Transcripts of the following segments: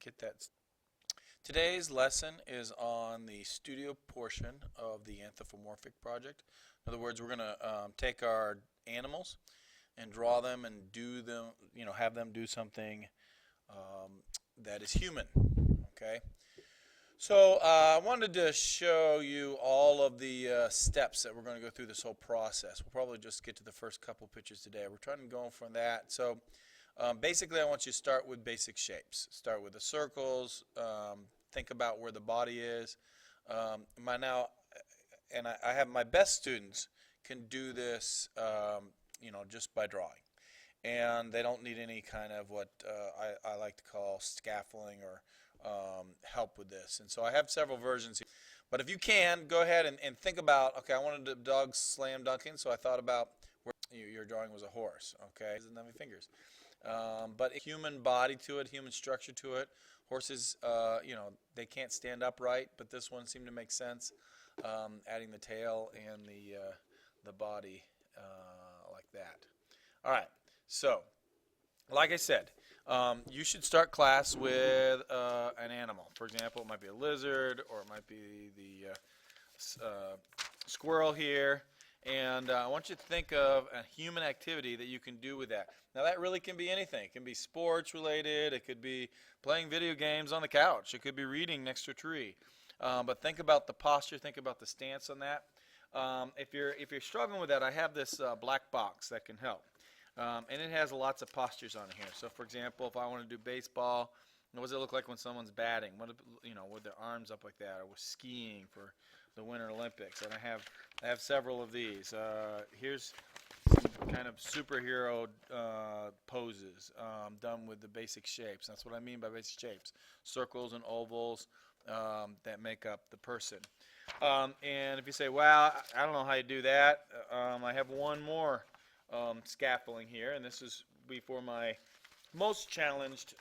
Get that. Today's lesson is on the studio portion of the anthropomorphic project. In other words, we're going to take our animals and draw them and do them, have them do something that is human. Okay. So I wanted to show you all of the steps that we're going to go through this whole process. We'll probably just get to the first couple pictures today. We're trying to go from that. So basically, I want you to start with basic shapes. Start with the circles. Think about where the body is. I have my best students can do this, just by drawing, and they don't need any kind of what I like to call scaffolding or help with this. And so I have several versions here. But if you can, go ahead and think about, okay, I wanted the dog slam dunking, so I thought about where your drawing was a horse, okay? Doesn't have any fingers. But a human body to it, human structure to it. Horses, they can't stand upright, but this one seemed to make sense, adding the tail and the body like that. All right, so like I said, you should start class with an animal. For example, it might be a lizard, or it might be the squirrel here. And I want you to think of a human activity that you can do with that. Now, that really can be anything. It can be sports related. It could be playing video games on the couch. It could be reading next to a tree. But think about the posture. Think about the stance on that. If you're struggling with that, I have this black box that can help. And it has lots of postures on here. So, for example, if I want to do baseball, what does it look like when someone's batting? With their arms up like that, or with skiing for the Winter Olympics. And I have several of these. Here's some kind of superhero poses done with the basic shapes. That's what I mean by basic shapes: circles and ovals that make up the person. And if you say, "Well, I don't know how you do that," I have one more scaffolding here, and this is for my most challenged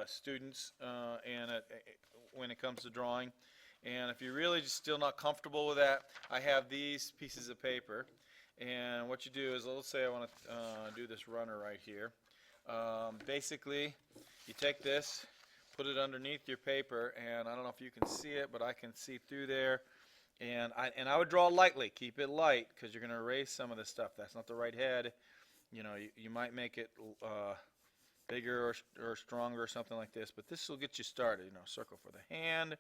students when it comes to drawing. And if you're really just still not comfortable with that, I have these pieces of paper. And what you do is, let's say I want to do this runner right here. Basically, you take this, put it underneath your paper, and I don't know if you can see it, but I can see through there. And I would draw lightly. Keep it light, because you're going to erase some of this stuff. That's not the right head. You might make it bigger or stronger or something like this, but this will get you started. Circle for the hand.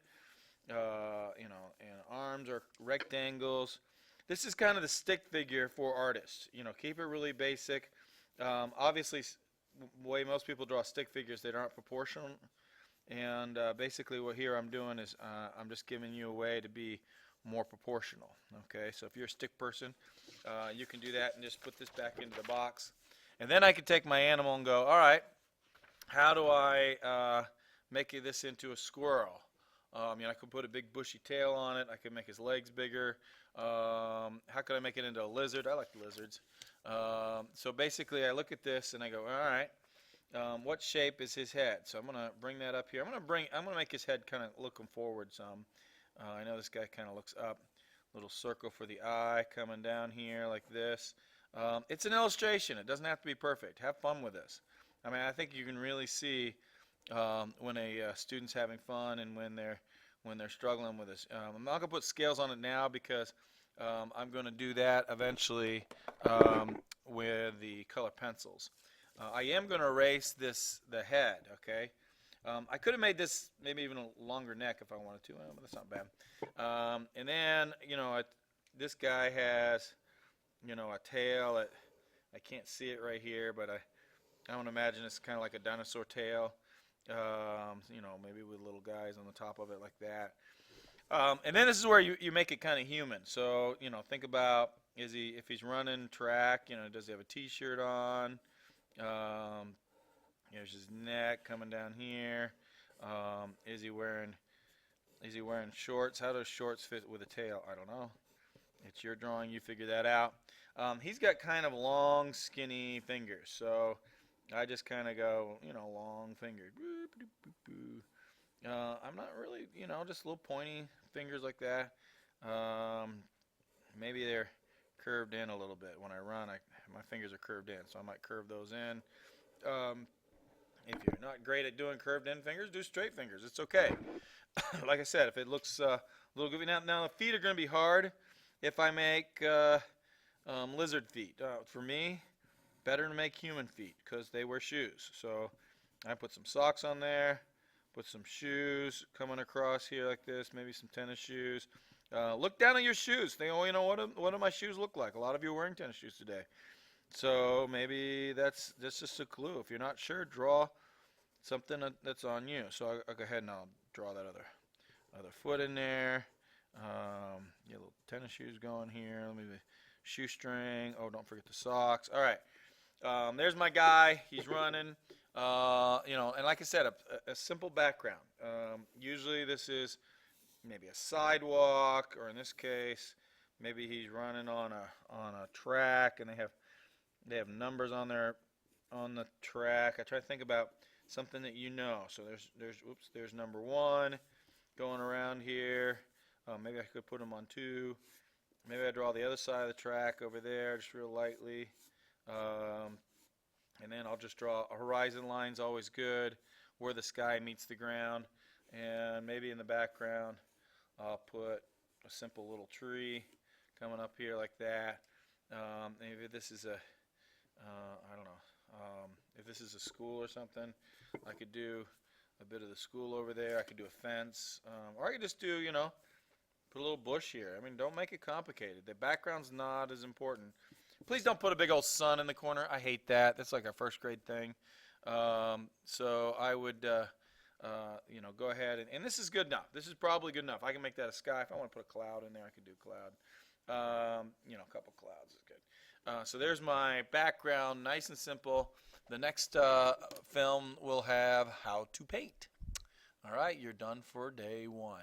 And arms are rectangles. This is kind of the stick figure for artists. Keep it really basic. Obviously, the way most people draw stick figures, they aren't proportional. And basically, what here I'm doing is I'm just giving you a way to be more proportional. Okay, so if you're a stick person, you can do that and just put this back into the box. And then I can take my animal and go, all right, how do I make this into a squirrel? I could put a big bushy tail on it. I could make his legs bigger. How could I make it into a lizard? I like lizards. So basically, I look at this and I go, all right, what shape is his head? So I'm going to bring that up here. I'm going to make his head kind of looking forward some. I know this guy kind of looks up. Little circle for the eye coming down here like this. It's an illustration. It doesn't have to be perfect. Have fun with this. I think you can really see when a student's having fun and when they're struggling with this. I'm not going to put scales on it now because I'm going to do that eventually with the color pencils. I am going to erase the head, okay? I could have made this maybe even a longer neck if I wanted to, but that's not bad. And then, this guy has, a tail. I can't see it right here, but I want to imagine it's kind of like a dinosaur tail. Maybe with little guys on the top of it like that. And then this is where you make it kind of human. So, think about, if he's running track, does he have a t-shirt on? Here's his neck coming down here. Is he wearing shorts? How does shorts fit with a tail? I don't know. It's your drawing. You figure that out. He's got kind of long, skinny fingers. So I just kind of go, long fingered. I'm not really, just little pointy fingers like that. Maybe they're curved in a little bit. When I run, my fingers are curved in, so I might curve those in. If you're not great at doing curved end fingers, do straight fingers. It's okay. Like I said, if it looks a little goofy. Now the feet are going to be hard if I make lizard feet. For me, better to make human feet because they wear shoes. So I put some socks on there, put some shoes coming across here like this, maybe some tennis shoes. Look down at your shoes. Think, oh, you know, what do my shoes look like? A lot of you are wearing tennis shoes today. So maybe that's just a clue. If you're not sure, draw something that's on you. So I'll go ahead and I'll draw that other foot in there. Get little tennis shoes going here. Let me shoestring. Oh, don't forget the socks. All right. There's my guy. He's running. You know, and like I said, a simple background. Usually this is maybe a sidewalk, or in this case, maybe he's running on a track, and they have numbers on the track. I try to think about something that you know. So there's number 1 going around here. Maybe I could put them on 2. Maybe I draw the other side of the track over there just real lightly. And then I'll just draw a horizon line's always good, where the sky meets the ground. And maybe in the background I'll put a simple little tree coming up here like that. Maybe this is I don't know, if this is a school or something, I could do a bit of the school over there. I could do a fence, or I could just do, you know, put a little bush here. I mean, don't make it complicated. The background's not as important. Please don't put a big old sun in the corner. I hate that. That's like a first grade thing. So I would, you know, go ahead, and this is good enough. This is probably good enough. I can make that a sky. If I want to put a cloud in there, I could do cloud. You know, a couple clouds is good. So there's my background, nice and simple. The next film will have how to paint. All right, you're done for day 1.